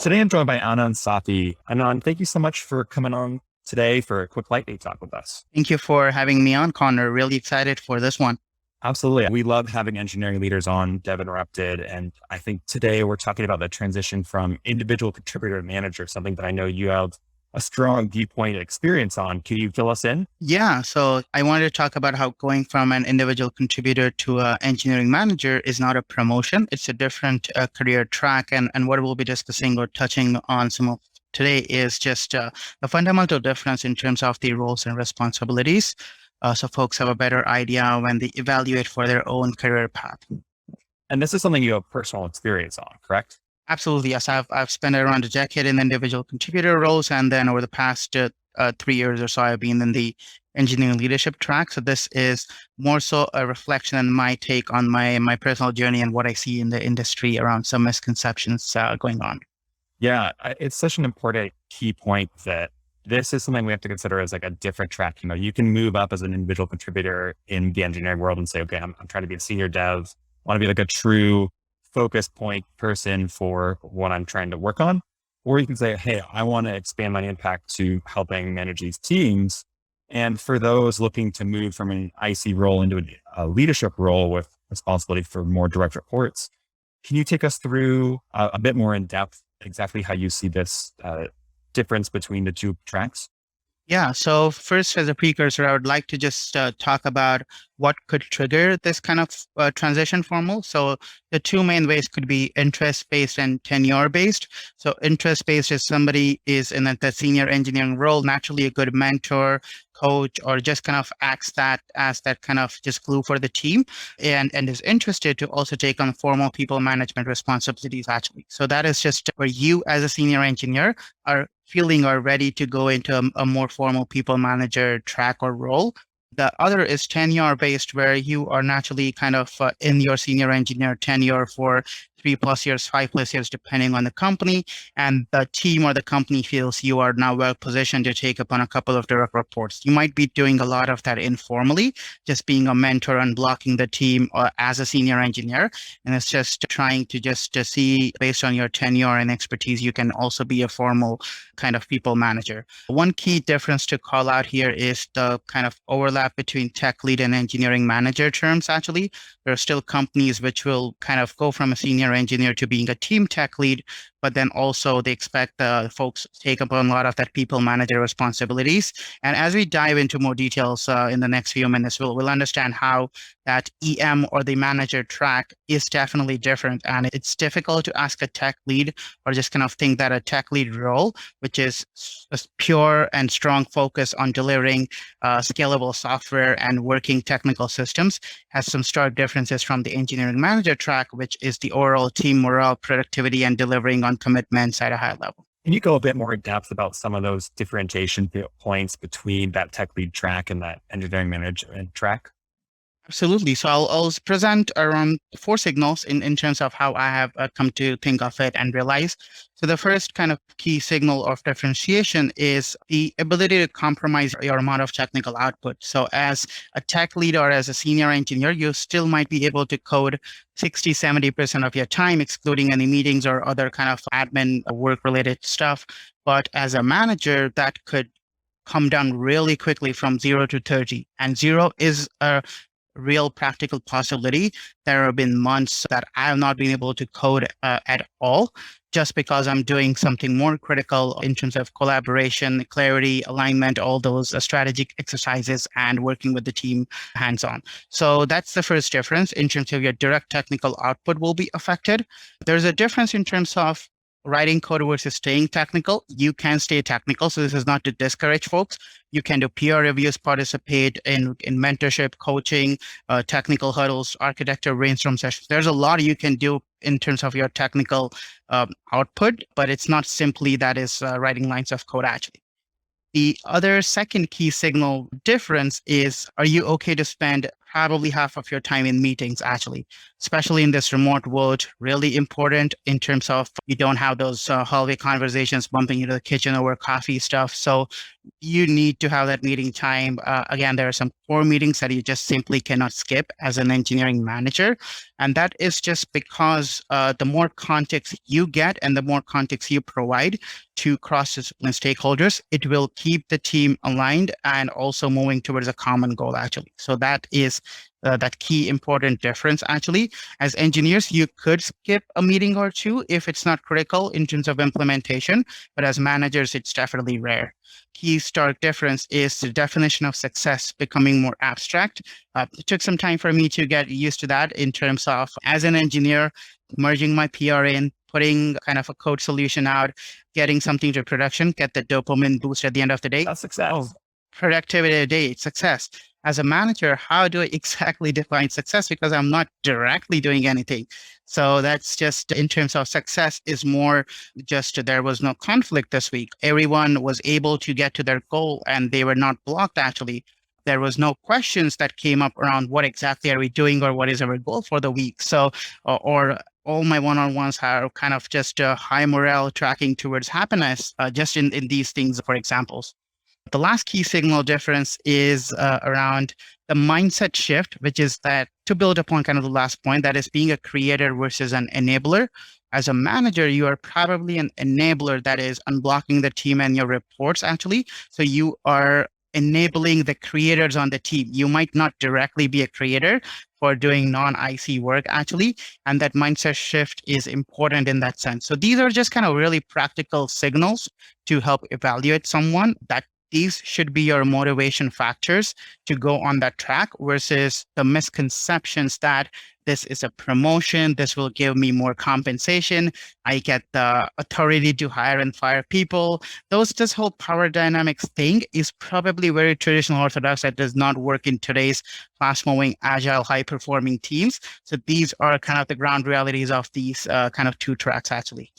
Today I'm joined by Anand Sathi. Anand, thank you so much for coming on today for a quick lightning talk with us. Thank you for having me on, Connor. Really excited for this one. Absolutely. We love having engineering leaders on Dev Interrupted. And I think today we're talking about the transition from individual contributor to manager, something that I know you have a strong viewpoint experience on. Can you fill us in? Yeah, so I wanted to talk about how going from an individual contributor to an engineering manager is not a promotion. It's a different career track. And what we'll be discussing or touching on some of today is just the fundamental difference in terms of the roles and responsibilities. So folks have a better idea when they evaluate for their own career path. And this is something you have personal experience on, correct? Absolutely, yes. I've spent around a decade in individual contributor roles, and then over the past 3 years or so, I've been in the engineering leadership track. So this is more so a reflection and my take on my personal journey and what I see in the industry around some misconceptions going on. Yeah, it's such an important key point that this is something we have to consider as like a different track. You know, you can move up as an individual contributor in the engineering world and say, okay, I'm trying to be a senior dev, want to be like a true focus point person for what I'm trying to work on. Or you can say, hey, I want to expand my impact to helping manage these teams. And for those looking to move from an IC role into a leadership role with responsibility for more direct reports, can you take us through a bit more in depth exactly how you see this difference between the two tracks? Yeah. So first, as a precursor, I would like to just talk about what could trigger this kind of transition formal. So the two main ways could be interest-based and tenure-based. So interest-based is somebody is in the senior engineering role, naturally a good mentor, coach, or just kind of acts that as that kind of just glue for the team and is interested to also take on formal people management responsibilities actually. So that is just where you as a senior engineer are feeling or ready to go into a more formal people manager track or role. The other is tenure based, where you are naturally kind of in your senior engineer tenure for 3+ years, 5+ years, depending on the company. And the team or the company feels you are now well positioned to take upon a couple of direct reports. You might be doing a lot of that informally, just being a mentor and blocking the team as a senior engineer. And it's just trying to just to see based on your tenure and expertise, you can also be a formal kind of people manager. One key difference to call out here is the kind of overlap between tech lead and engineering manager terms. Actually, there are still companies which will kind of go from a senior engineer to being a team tech lead, but then also they expect the folks to take up a lot of that people manager responsibilities. And as we dive into more details in the next few minutes, we'll understand how that EM or the manager track is definitely different. And it's difficult to ask a tech lead or just kind of think that a tech lead role, which is a pure and strong focus on delivering scalable software and working technical systems, has some stark differences from the engineering manager track, which is the overall team morale, productivity, and delivering on commitments at a high level. Can you go a bit more in depth about some of those differentiation points between that tech lead track and that engineering management track? Absolutely. So I'll present around four signals in terms of how I have come to think of it and realize. So the first kind of key signal of differentiation is the ability to compromise your amount of technical output. So as a tech lead or as a senior engineer, you still might be able to code 60, 70% of your time, excluding any meetings or other kind of admin work related stuff. But as a manager, that could come down really quickly from 0 to 30. And 0 is a real practical possibility. There have been months that I have not been able to code at all, just because I'm doing something more critical in terms of collaboration, clarity, alignment, all those strategic exercises and working with the team hands-on. So that's the first difference in terms of your direct technical output will be affected. There's a difference in terms of writing code versus staying technical. You can stay technical. So this is not to discourage folks. You can do peer reviews, participate in mentorship, coaching, technical huddles, architecture, brainstorm sessions. There's a lot you can do in terms of your technical output, but it's not simply that is writing lines of code actually. The other second key signal difference is, are you okay to spend probably half of your time in meetings, actually, especially in this remote world. Really important in terms of you don't have those hallway conversations bumping into the kitchen over coffee stuff. So you need to have that meeting time. Again, there are some core meetings that you just simply cannot skip as an engineering manager. And that is just because the more context you get and the more context you provide to cross-discipline stakeholders, it will keep the team aligned and also moving towards a common goal, actually. So that is that key important difference, actually. As engineers, you could skip a meeting or two if it's not critical in terms of implementation, but as managers, it's definitely rare. Key stark difference is the definition of success becoming more abstract. It took some time for me to get used to that in terms of, as an engineer, merging my PR in, putting kind of a code solution out, getting something to production, get the dopamine boost at the end of the day. That's success. Productivity a day, success. As a manager, how do I exactly define success? Because I'm not directly doing anything. So that's just in terms of success is more just there was no conflict this week. Everyone was able to get to their goal and they were not blocked, actually. There was no questions that came up around what exactly are we doing or what is our goal for the week. So, or all my one-on-ones are kind of just high morale tracking towards happiness, just in these things, for examples. The last key signal difference is around the mindset shift, which is that, to build upon kind of the last point, that is being a creator versus an enabler. As a manager, you are probably an enabler that is unblocking the team and your reports, actually. So you are enabling the creators on the team. You might not directly be a creator for doing non-IC work, actually. And that mindset shift is important in that sense. So these are just kind of really practical signals to help evaluate someone, that these should be your motivation factors to go on that track versus the misconceptions that this is a promotion, this will give me more compensation, I get the authority to hire and fire people. This whole power dynamics thing is probably very traditional orthodox that does not work in today's fast-moving, agile, high-performing teams. So these are kind of the ground realities of these kind of two tracks, actually.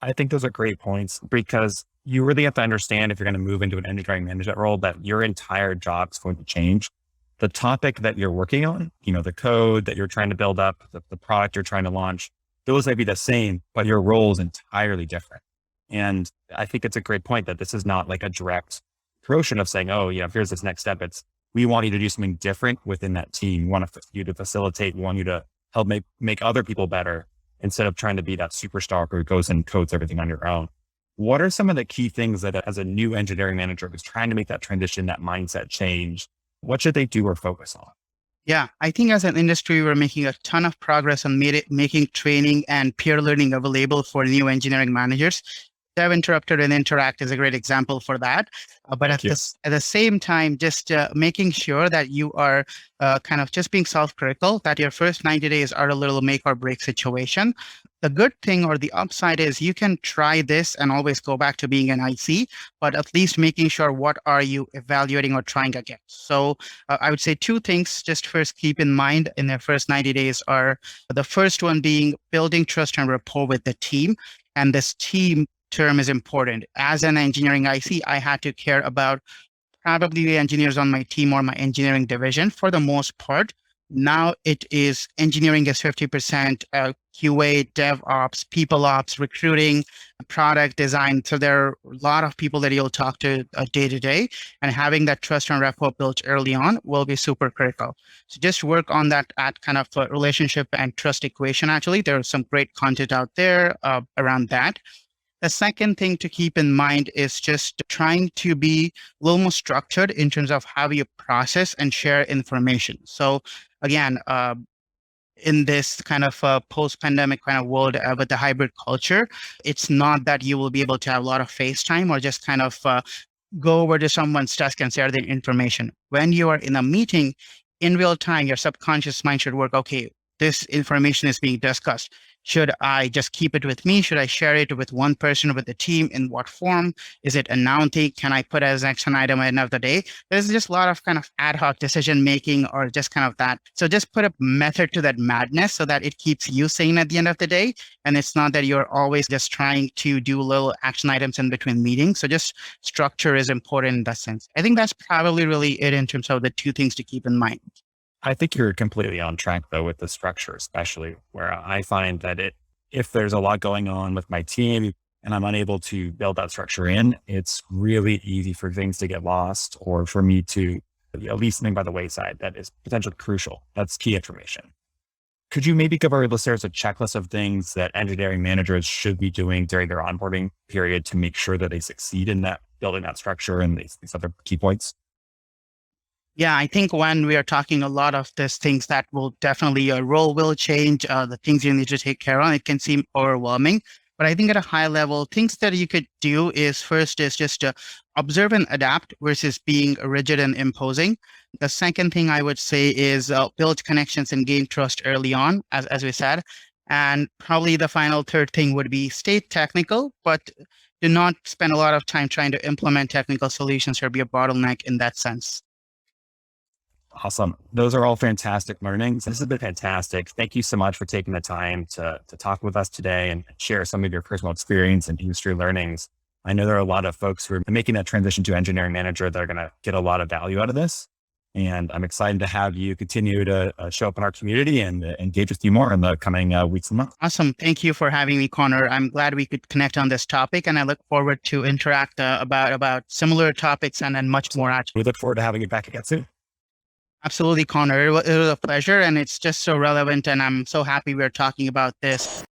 I think those are great points, because you really have to understand, if you're going to move into an engineering management role, that your entire job is going to change. The topic that you're working on, the code that you're trying to build up, the product you're trying to launch, those may be the same, but your role is entirely different. And I think it's a great point that this is not like a direct promotion of saying, oh, here's this next step. It's, we want you to do something different within that team. We want you to facilitate, we want you to help make other people better, instead of trying to be that superstar who goes and codes everything on your own. What are some of the key things that, as a new engineering manager who's trying to make that transition, that mindset change, what should they do or focus on? Yeah, I think as an industry, we're making a ton of progress on making training and peer learning available for new engineering managers. Dev Interrupted and Interact is a great example for that. But at the same time, just making sure that you are kind of just being self-critical, that your first 90 days are a little make or break situation. The good thing or the upside is you can try this and always go back to being an IC, but at least making sure what are you evaluating or trying against. So I would say two things just first keep in mind in the first 90 days are the first one being building trust and rapport with the team. And this team term is important. As an engineering IC, I had to care about probably the engineers on my team or my engineering division for the most part. Now it is engineering is 50%, QA, DevOps, people ops, recruiting, product design. So there are a lot of people that you'll talk to day to day, and having that trust and rapport built early on will be super critical. So just work on that at kind of a relationship and trust equation. Actually, there's some great content out there around that. The second thing to keep in mind is just trying to be a little more structured in terms of how you process and share information. So again, in this kind of post-pandemic kind of world with the hybrid culture, it's not that you will be able to have a lot of face time or just kind of go over to someone's desk and share the information. When you are in a meeting in real time, your subconscious mind should work, okay, this information is being discussed. Should I just keep it with me? Should I share it with one person, with the team? In what form? Is it announcing? Can I put as an action item at the end of the day? There's just a lot of kind of ad hoc decision making or just kind of that. So just put a method to that madness so that it keeps you sane at the end of the day. And it's not that you're always just trying to do little action items in between meetings. So just structure is important in that sense. I think that's probably really it in terms of the two things to keep in mind. I think you're completely on track though with the structure, especially where I find that if there's a lot going on with my team and I'm unable to build that structure in, it's really easy for things to get lost or for me to leave something by the wayside that is potentially crucial. That's key information. Could you maybe give our listeners a checklist of things that engineering managers should be doing during their onboarding period to make sure that they succeed in that building that structure and these other key points? Yeah, I think when we are talking a lot of these things that will definitely your role will change, the things you need to take care of, it can seem overwhelming. But I think at a high level, things that you could do is first is just to observe and adapt versus being rigid and imposing. The second thing I would say is build connections and gain trust early on, as we said. And probably the final third thing would be stay technical, but do not spend a lot of time trying to implement technical solutions or be a bottleneck in that sense. Awesome. Those are all fantastic learnings. This has been fantastic. Thank you so much for taking the time to talk with us today and share some of your personal experience and industry learnings. I know there are a lot of folks who are making that transition to engineering manager that are going to get a lot of value out of this. And I'm excited to have you continue to show up in our community and engage with you more in the coming weeks and months. Awesome. Thank you for having me, Connor. I'm glad we could connect on this topic, and I look forward to interact about similar topics and much more. We look forward to having you back again soon. Absolutely, Connor. It was a pleasure, and it's just so relevant, and I'm so happy we're talking about this.